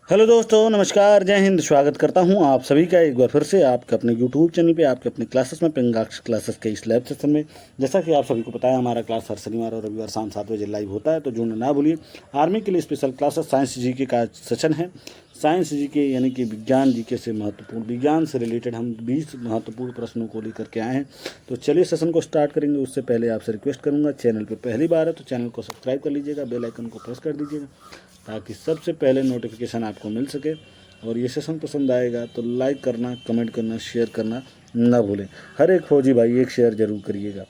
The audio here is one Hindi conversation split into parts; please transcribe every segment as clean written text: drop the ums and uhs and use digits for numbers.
हेलो दोस्तों, नमस्कार, जय हिंद। स्वागत करता हूं आप सभी का एक बार फिर से आपके अपने यूट्यूब चैनल पे, आपके अपने क्लासेस में, पिंगाक्ष क्लासेस के इस लैब सेशन में। जैसा कि आप सभी को पता है, हमारा क्लास हर शनिवार और रविवार शाम 7 बजे लाइव होता है, तो जुड़ना ना भूलिए। आर्मी के लिए स्पेशल क्लासेस साइंस जीके का सेशन है। साइंस जीके यानी कि विज्ञान जीके से महत्वपूर्ण, विज्ञान से रिलेटेड हम 20 महत्वपूर्ण प्रश्नों को लेकर के आए हैं। तो चलिए सेशन को स्टार्ट करेंगे। उससे पहले आपसे रिक्वेस्ट करूँगा, चैनल पर पहली बार है तो चैनल को सब्सक्राइब कर लीजिएगा, बेल आइकन को प्रेस कर दीजिएगा ताकि सबसे पहले नोटिफिकेशन आपको मिल सके। और ये सेशन पसंद आएगा तो लाइक करना, कमेंट करना, शेयर करना ना भूलें। हर एक फौजी भाई एक शेयर जरूर करिएगा।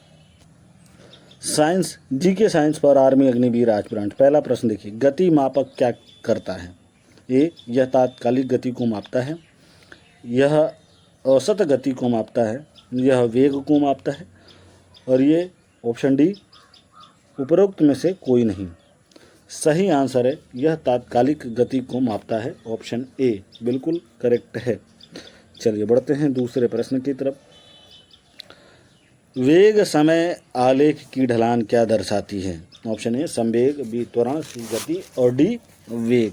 साइंस जीके साइंस पर आर्मी अग्निवीर एस्पिरेंट। पहला प्रश्न देखिए, गति मापक क्या करता है? ए, यह तात्कालिक गति को मापता है, यह औसत गति को मापता है, यह वेग को मापता है, और ये ऑप्शन डी उपरोक्त में से कोई नहीं। सही आंसर है, यह तात्कालिक गति को मापता है। ऑप्शन ए बिल्कुल करेक्ट है। चलिए बढ़ते हैं दूसरे प्रश्न की तरफ। वेग समय आलेख की ढलान क्या दर्शाती है? ऑप्शन ए संवेग, बी त्वरण, सी गति और डी वेग।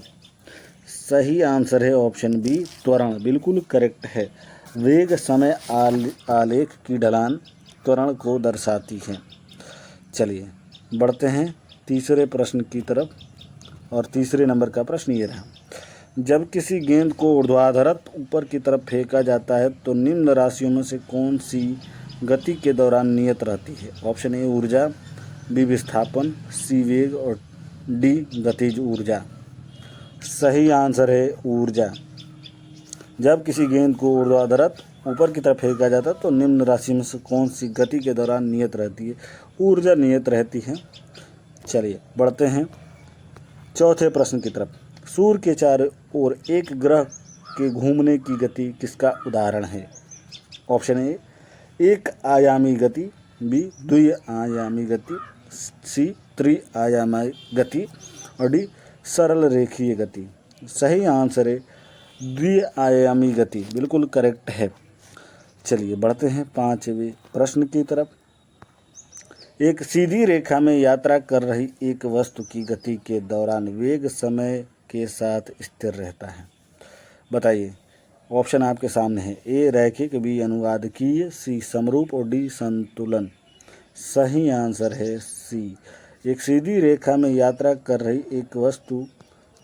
सही आंसर है ऑप्शन बी त्वरण, बिल्कुल करेक्ट है। वेग समय आलेख की ढलान त्वरण को दर्शाती है। चलिए बढ़ते हैं तीसरे प्रश्न की तरफ, और तीसरे नंबर का प्रश्न ये रहा। जब किसी गेंद को ऊर्ध्वाधरत ऊपर की तरफ फेंका जाता है तो निम्न राशियों में से कौन सी गति के दौरान नियत रहती है? ऑप्शन ए ऊर्जा, बी विस्थापन, सी वेग और डी गतिज ऊर्जा। सही आंसर है ऊर्जा। जब किसी गेंद को ऊर्ध्वाधरत ऊपर की तरफ फेंका जाता है तो निम्न राशि में से कौन सी गति के दौरान नियत रहती है? ऊर्जा नियत रहती है। चलिए बढ़ते हैं चौथे प्रश्न की तरफ। सूर्य के चारों ओर एक ग्रह के घूमने की गति किसका उदाहरण है? ऑप्शन ए एक आयामी गति, बी द्विआयामी गति, सी त्रिआयामी गति और डी सरल रेखीय गति। सही आंसर है द्विआयामी गति, बिल्कुल करेक्ट है। चलिए बढ़ते हैं पांचवें प्रश्न की तरफ। एक सीधी रेखा में यात्रा कर रही एक वस्तु की गति के दौरान वेग समय के साथ स्थिर रहता है। बताइए। ऑप्शन आपके सामने है। ए रैखिक, बी अनुवादकीय, सी समरूप और डी संतुलन। सही आंसर है सी। एक सीधी रेखा में यात्रा कर रही एक वस्तु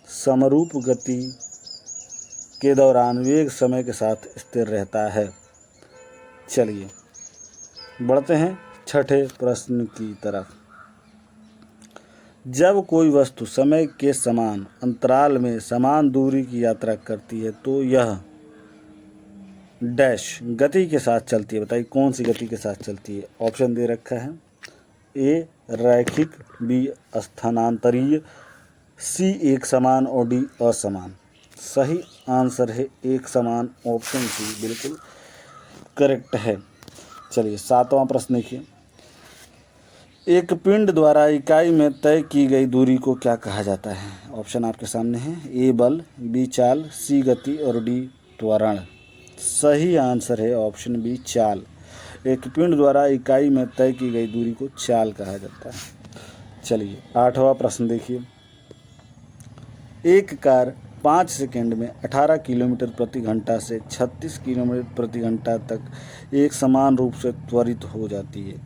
समरूप गति के दौरान वेग समय के साथ स्थिर रहता है। चलिए बढ़ते हैं छठे प्रश्न की तरफ। जब कोई वस्तु समय के समान अंतराल में समान दूरी की यात्रा करती है तो यह डैश गति के साथ चलती है। बताइए कौन सी गति के साथ चलती है? ऑप्शन दे रखा है। ए रैखिक, बी स्थानांतरीय, सी एक समान और डी असमान। सही आंसर है एक समान, ऑप्शन सी बिल्कुल करेक्ट है। चलिए सातवां प्रश्न देखिए। एक पिंड द्वारा इकाई में तय की गई दूरी को क्या कहा जाता है? ऑप्शन आपके सामने है। ए बल, बी चाल, सी गति और डी त्वरण। सही आंसर है ऑप्शन बी चाल। एक पिंड द्वारा इकाई में तय की गई दूरी को चाल कहा जाता है। चलिए आठवां प्रश्न देखिए। एक कार 5 सेकंड में 18 किलोमीटर प्रति घंटा से 36 किलोमीटर प्रति घंटा तक एक समान रूप से त्वरित हो जाती है,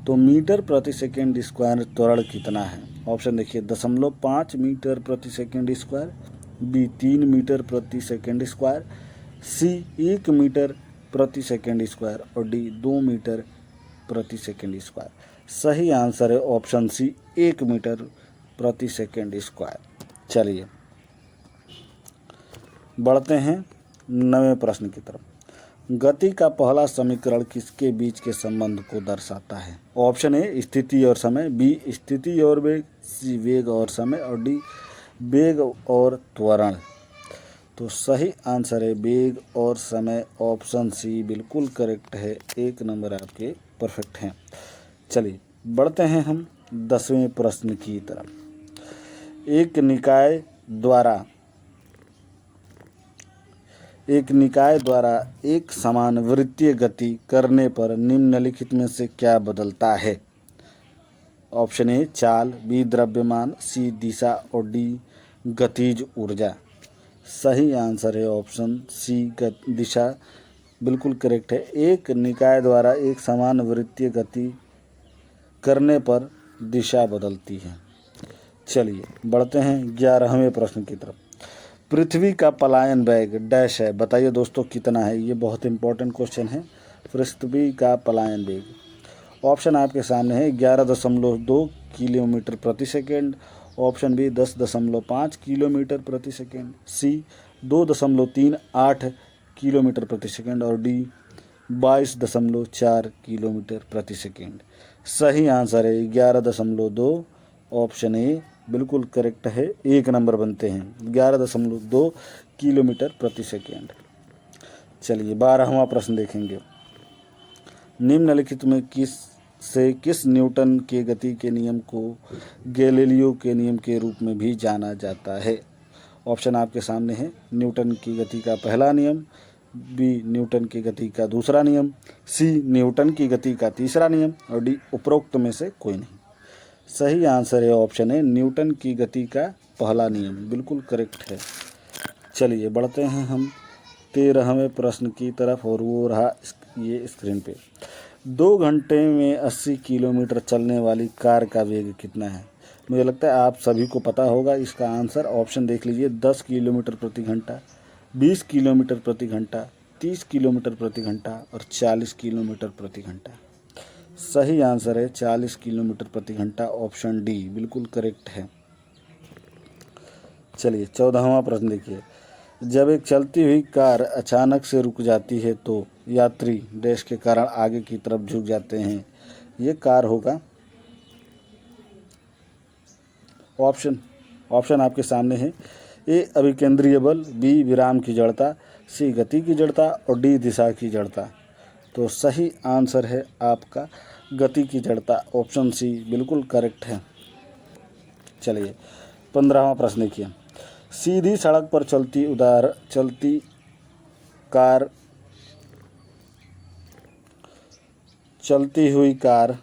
तो मीटर प्रति सेकंड स्क्वायर त्वरण कितना है? ऑप्शन देखिए। 0.5 मीटर प्रति सेकंड स्क्वायर, बी 3 मीटर प्रति सेकंड स्क्वायर, सी 1 मीटर प्रति सेकंड स्क्वायर और डी 2 मीटर प्रति सेकंड स्क्वायर। सही आंसर है ऑप्शन सी 1 मीटर प्रति सेकंड स्क्वायर। चलिए बढ़ते हैं 9वें प्रश्न की तरफ। गति का पहला समीकरण किसके बीच के संबंध को दर्शाता है? ऑप्शन ए स्थिति और समय, बी स्थिति और वेग, सी वेग और समय और डी वेग और त्वरण। तो सही आंसर है वेग और समय, ऑप्शन सी बिल्कुल करेक्ट है। 1 नंबर आपके परफेक्ट हैं। चलिए बढ़ते हैं हम 10वें प्रश्न की तरफ। एक निकाय द्वारा एक समान वृत्तीय गति करने पर निम्नलिखित में से क्या बदलता है? ऑप्शन ए चाल, बी द्रव्यमान, सी दिशा और डी गतिज ऊर्जा। सही आंसर है ऑप्शन सी दिशा, बिल्कुल करेक्ट है। एक निकाय द्वारा एक समान वृत्तीय गति करने पर दिशा बदलती है। चलिए बढ़ते हैं 11वें प्रश्न की तरफ। पृथ्वी का पलायन वेग डैश है, बताइए दोस्तों कितना है। ये बहुत इंपॉर्टेंट क्वेश्चन है। पृथ्वी का पलायन वेग ऑप्शन आपके सामने है 11.2 किलोमीटर प्रति सेकेंड, ऑप्शन बी 10.5 किलोमीटर प्रति सेकेंड, सी 2.38 किलोमीटर प्रति सेकेंड और डी 22.4 किलोमीटर प्रति सेकेंड। सही आंसर है 11.2, ऑप्शन ए बिल्कुल करेक्ट है। 1 नंबर बनते हैं 11.2 किलोमीटर प्रति सेकेंड। चलिए 12वां प्रश्न देखेंगे। निम्नलिखित में किस न्यूटन के गति के नियम को गैलीलियो के नियम के रूप में भी जाना जाता है। ऑप्शन आपके सामने है। न्यूटन की गति का पहला नियम, बी न्यूटन की गति का दूसरा नियम, सी न्यूटन की गति का तीसरा नियम और डी उपरोक्त में से कोई नहीं। सही आंसर है ऑप्शन है न्यूटन की गति का पहला नियम, बिल्कुल करेक्ट है। चलिए बढ़ते हैं हम 13वें प्रश्न की तरफ और वो रहा ये स्क्रीन पे। 2 घंटे में 80 किलोमीटर चलने वाली कार का वेग कितना है। मुझे लगता है आप सभी को पता होगा इसका आंसर। ऑप्शन देख लीजिए 10 किलोमीटर प्रति घंटा, 20 किलोमीटर प्रति घंटा, 30 किलोमीटर प्रति घंटा और 40 किलोमीटर प्रति घंटा। सही आंसर है 40 किलोमीटर प्रति घंटा, ऑप्शन डी बिल्कुल करेक्ट है। चलिए 14वां प्रश्न देखिए। जब एक चलती हुई कार अचानक से रुक जाती है तो यात्री डैश के कारण आगे की तरफ झुक जाते हैं। ये कार होगा। ऑप्शन आपके सामने है। ए अभिकेंद्रीय बल, बी विराम की जड़ता, सी गति की जड़ता और डी दिशा की जड़ता। तो सही आंसर है आपका गति की जड़ता, ऑप्शन सी बिल्कुल करेक्ट है। चलिए 15वां प्रश्न देखिए। सीधी सड़क पर चलती हुई कार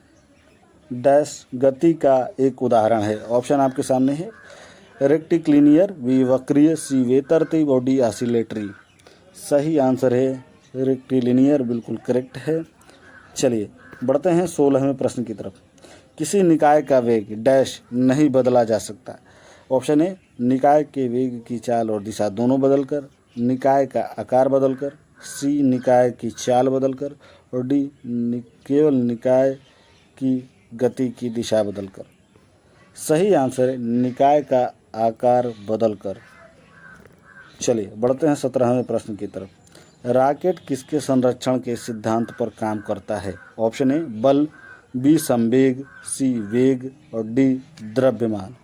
डैश गति का एक उदाहरण है। ऑप्शन आपके सामने है। रेक्टिलिनियर, बी वक्रीय, सी वेतरती और डी ऑसिलेटरी। सही आंसर है रेक्टिलिनियर, बिल्कुल करेक्ट है। चलिए बढ़ते हैं 16वें प्रश्न की तरफ। किसी निकाय का वेग डैश नहीं बदला जा सकता। ऑप्शन है निकाय के वेग की चाल और दिशा दोनों बदलकर, निकाय का आकार बदलकर, सी निकाय की चाल बदलकर और डी केवल निकाय की गति की दिशा बदलकर। सही आंसर है निकाय का आकार बदलकर। चलिए बढ़ते हैं 17वें प्रश्न की तरफ। रॉकेट किसके संरक्षण के सिद्धांत पर काम करता है। ऑप्शन ए बल, बी संवेग, सी वेग और डी द्रव्यमान।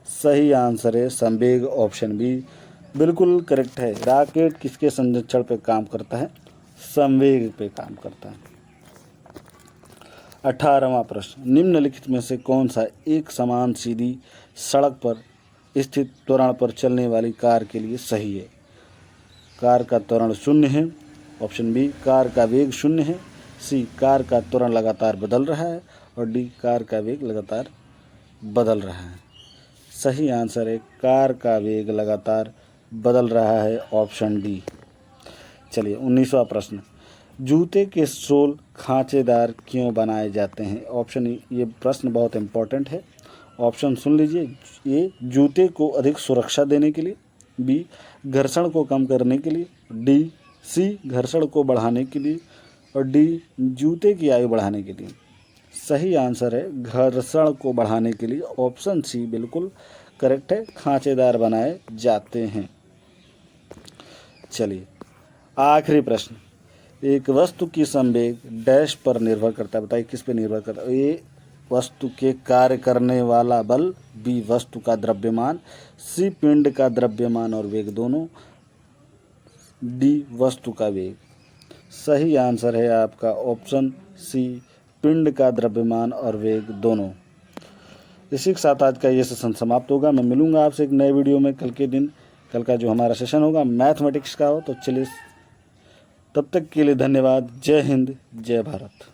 सही आंसर है संवेग, ऑप्शन बी बिल्कुल करेक्ट है। रॉकेट किसके संरक्षण पर काम करता है, संवेग पे काम करता है। 18वां प्रश्न। निम्नलिखित में से कौन सा एक समान सीधी सड़क पर स्थित त्वरण पर चलने वाली कार के लिए सही है। कार का त्वरण 0 है, ऑप्शन बी कार का वेग 0 है, सी कार का त्वरण लगातार बदल रहा है और डी कार का वेग लगातार बदल रहा है। सही आंसर है कार का वेग लगातार बदल रहा है, ऑप्शन डी। चलिए 19वां प्रश्न। जूते के सोल खांचेदार क्यों बनाए जाते हैं। ऑप्शन ये प्रश्न बहुत इंपॉर्टेंट है। ऑप्शन सुन लीजिए। ए जूते को अधिक सुरक्षा देने के लिए, बी घर्षण को कम करने के लिए, डी सी घर्षण को बढ़ाने के लिए और डी जूते की आयु बढ़ाने के लिए। सही आंसर है घर्षण को बढ़ाने के लिए, ऑप्शन सी बिल्कुल करेक्ट है। खांचेदार बनाए जाते हैं। चलिए आखिरी प्रश्न। एक वस्तु की संवेग डैश पर निर्भर करता है। बताइए किस पे निर्भर करता है। ए वस्तु के कार्य करने वाला बल, बी वस्तु का द्रव्यमान, सी पिंड का द्रव्यमान और वेग दोनों, डी वस्तु का वेग। सही आंसर है आपका ऑप्शन सी पिंड का द्रव्यमान और वेग दोनों। इसी के साथ आज का ये सेशन समाप्त होगा। मैं मिलूंगा आपसे एक नए वीडियो में कल के दिन। कल का जो हमारा सेशन होगा मैथमेटिक्स का हो। तो चलिए तब तक के लिए धन्यवाद। जय हिंद, जय भारत।